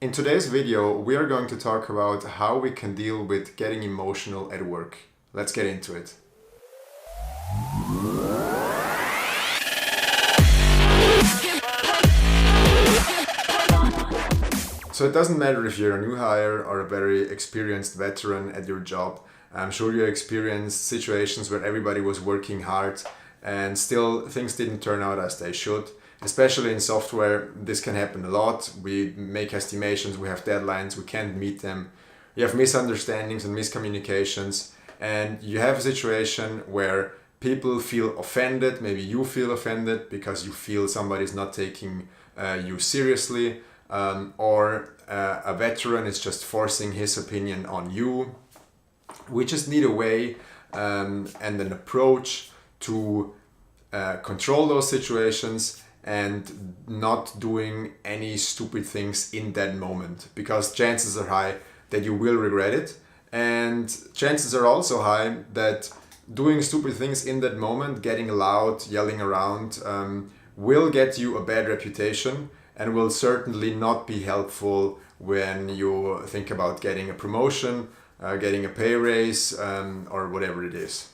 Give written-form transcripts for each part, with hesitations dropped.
In today's video, we are going to talk about how we can deal with getting emotional at work. Let's get into it. So it doesn't matter if you're a new hire or a very experienced veteran at your job. I'm sure you experienced situations where everybody was working hard and still things didn't turn out as they should. Especially in software, this can happen a lot. We make estimations, we have deadlines, we can't meet them. You have misunderstandings and miscommunications, and you have a situation where people feel offended. Maybe you feel offended because you feel somebody's not taking you seriously, or a veteran is just forcing his opinion on you. We just need a way and an approach to control those situations and not doing any stupid things in that moment, because chances are high that you will regret it, and chances are also high that doing stupid things in that moment, getting loud, yelling around, will get you a bad reputation and will certainly not be helpful when you think about getting a promotion, getting a pay raise, or whatever it is.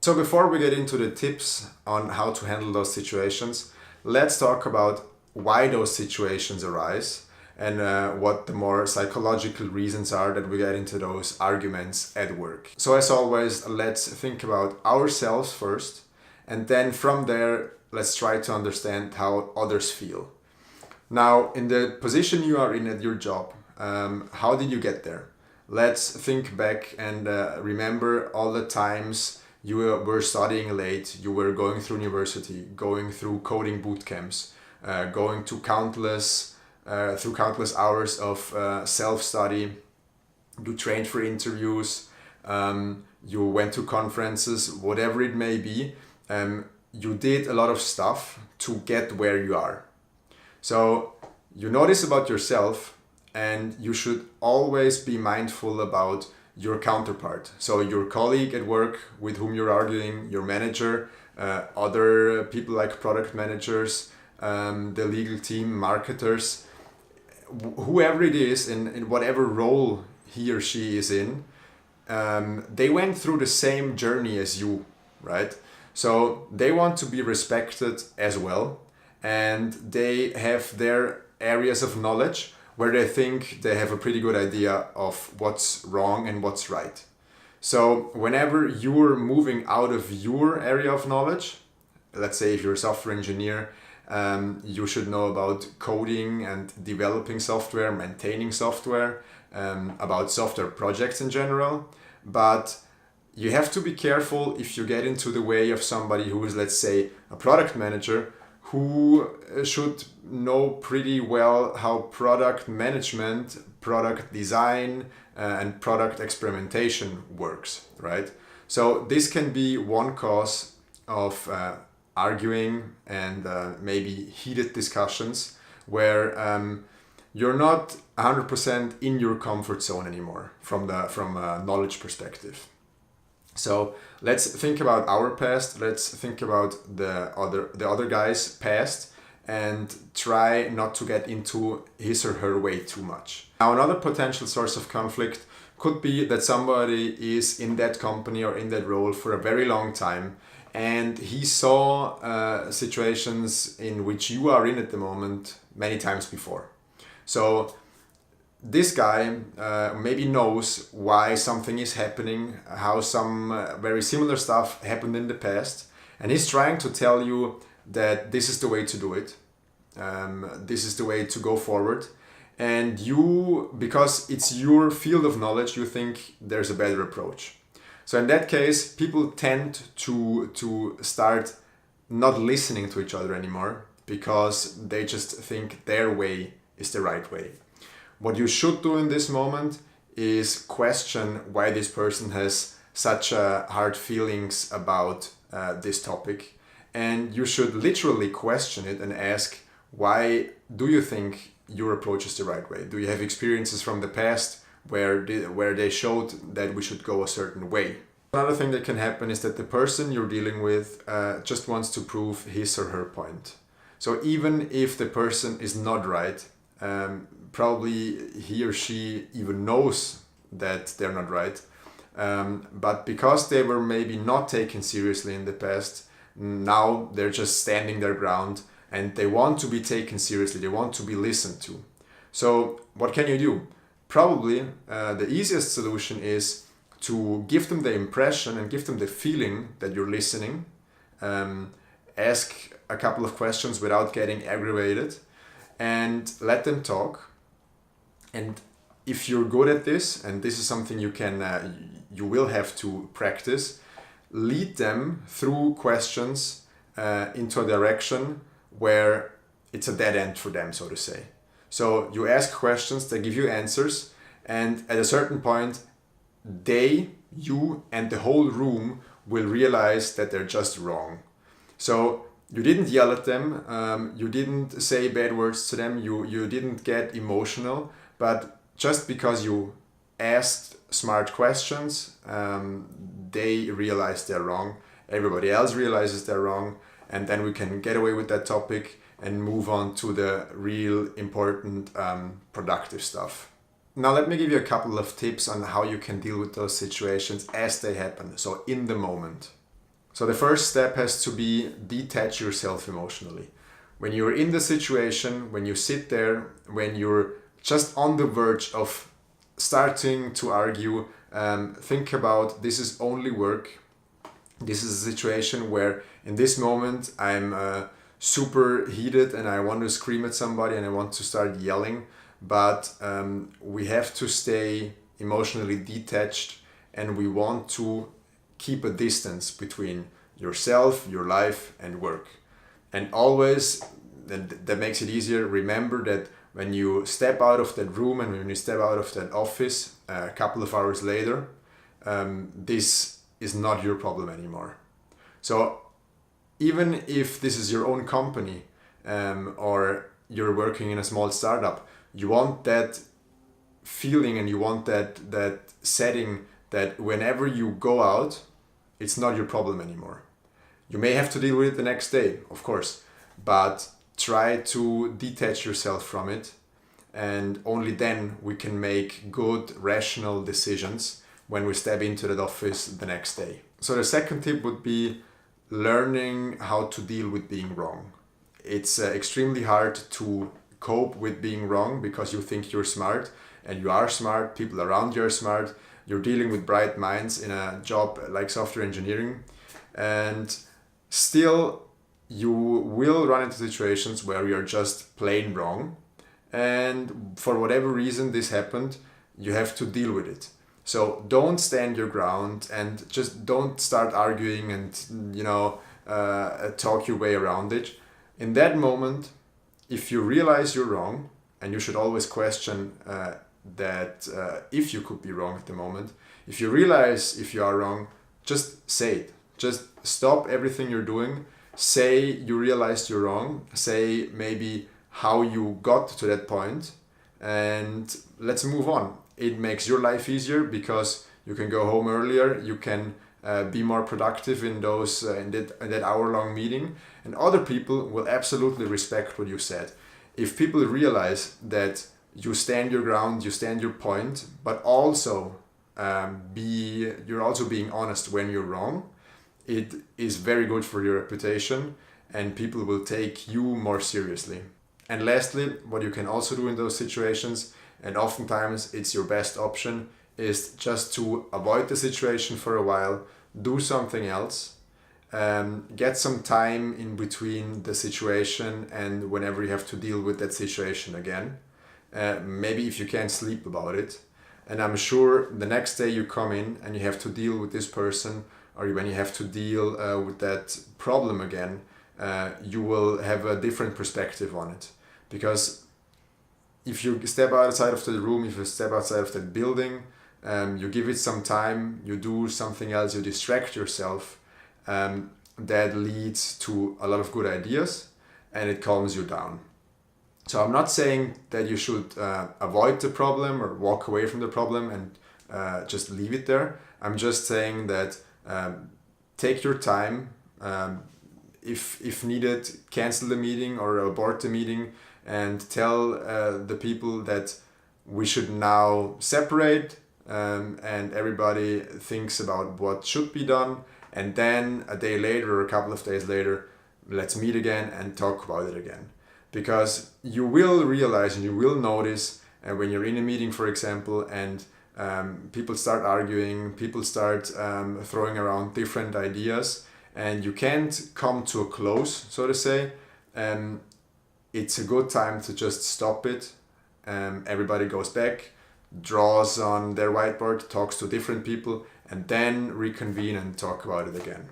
So before we get into the tips on how to handle those situations, let's talk about why those situations arise and what the more psychological reasons are that we get into those arguments at work. So as always, let's think about ourselves first, and then from there, let's try to understand how others feel. Now, in the position you are in at your job, how did you get there? Let's think back and remember all the times you were studying late, you were going through university, going through coding boot camps, going to countless hours of self-study. You trained for interviews, you went to conferences, whatever it may be. You did a lot of stuff to get where you are. So you know this about yourself, and you should always be mindful about your counterpart. So your colleague at work with whom you're arguing, your manager, other people like product managers, the legal team, marketers, whoever it is in whatever role he or she is in, they went through the same journey as you, right? So they want to be respected as well, and they have their areas of knowledge where they think they have a pretty good idea of what's wrong and what's right. So whenever you're moving out of your area of knowledge, let's say if you're a software engineer, you should know about coding and developing software, maintaining software, about software projects in general. But you have to be careful if you get into the way of somebody who is, let's say, a product manager, who should know pretty well how product management, product design, and product experimentation works, right? So this can be one cause of arguing and maybe heated discussions where you're not 100% in your comfort zone anymore from a knowledge perspective. So let's think about our past. Let's think about the other guy's past and try not to get into his or her way too much. Now, another potential source of conflict could be that somebody is in that company or in that role for a very long time, and he saw situations in which you are in at the moment many times before. So this guy maybe knows why something is happening, how some very similar stuff happened in the past, and he's trying to tell you that this is the way to do it, this is the way to go forward, and you, because it's your field of knowledge, you think there's a better approach. So in that case, people tend to start not listening to each other anymore because they just think their way is the right way. What you should do in this moment is question why this person has such hard feelings about this topic. And you should literally question it and ask, why do you think your approach is the right way? Do you have experiences from the past where they showed that we should go a certain way? Another thing that can happen is that the person you're dealing with just wants to prove his or her point. So even if the person is not right, probably he or she even knows that they're not right. But because they were maybe not taken seriously in the past, now they're just standing their ground and they want to be taken seriously. They want to be listened to. So what can you do? Probably the easiest solution is to give them the impression and give them the feeling that you're listening. Ask a couple of questions without getting aggravated and let them talk. And if you're good at this, and this is something you will have to practice, lead them through questions into a direction where it's a dead end for them, so to say. So you ask questions, they give you answers, and at a certain point, you, and the whole room will realize that they're just wrong. So you didn't yell at them, you didn't say bad words to them, you didn't get emotional, but just because you asked smart questions, they realize they're wrong, everybody else realizes they're wrong, and then we can get away with that topic and move on to the real important productive stuff. Now let me give you a couple of tips on how you can deal with those situations as they happen, so in the moment. So the first step has to be detach yourself emotionally. When you're in the situation, when you sit there, when you're just on the verge of starting to argue, think about this is only work. This is a situation where in this moment I'm super heated and I want to scream at somebody and I want to start yelling, but we have to stay emotionally detached and we want to keep a distance between yourself, your life, and work. And always, that makes it easier, remember that when you step out of that room and when you step out of that office a couple of hours later, this is not your problem anymore. So even if this is your own company or you're working in a small startup, you want that feeling and you want that setting that whenever you go out, it's not your problem anymore. You may have to deal with it the next day, of course, but try to detach yourself from it, and only then we can make good, rational decisions when we step into that office the next day. So the second tip would be learning how to deal with being wrong. It's extremely hard to cope with being wrong because you think you're smart, and you are smart, people around you are smart, you're dealing with bright minds in a job like software engineering, and still you will run into situations where you're just plain wrong, and for whatever reason this happened, you have to deal with it. So don't stand your ground and just don't start arguing and talk your way around it. In that moment, if you realize you're wrong, and you should always question that if you could be wrong at the moment, if you realize if you are wrong, just say it. Just stop everything you're doing. Say you realized you're wrong. Say maybe how you got to that point, and let's move on. It makes your life easier because you can go home earlier. You can be more productive in that hour-long meeting, and other people will absolutely respect what you said. If people realize that you stand your ground, you stand your point, but also you're also being honest when you're wrong, it is very good for your reputation and people will take you more seriously. And lastly, what you can also do in those situations, and oftentimes it's your best option, is just to avoid the situation for a while, do something else, get some time in between the situation and whenever you have to deal with that situation again. Maybe if you can't sleep about it. And I'm sure the next day you come in and you have to deal with this person, or when you have to deal with that problem again, you will have a different perspective on it. Because if you step outside of the room, if you step outside of that building, you give it some time, you do something else, you distract yourself, that leads to a lot of good ideas and it calms you down. So I'm not saying that you should avoid the problem or walk away from the problem and just leave it there. I'm just saying that take your time. If needed, cancel the meeting or abort the meeting. and tell the people that we should now separate, and everybody thinks about what should be done, and then a day later or a couple of days later, let's meet again and talk about it again. Because you will realize and you will notice when you're in a meeting, for example, and people start arguing, people start throwing around different ideas, and you can't come to a close, so to say. It's a good time to just stop it. Everybody goes back, draws on their whiteboard, talks to different people, and then reconvene and talk about it again.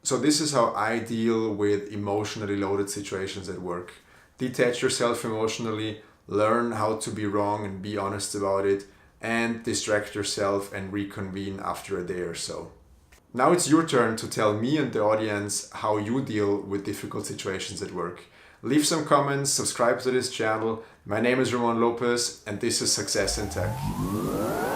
So this is how I deal with emotionally loaded situations at work. Detach yourself emotionally, learn how to be wrong and be honest about it, and distract yourself and reconvene after a day or so. Now it's your turn to tell me and the audience how you deal with difficult situations at work. Leave some comments, subscribe to this channel. My name is Ramon Lopez, and this is Success in Tech.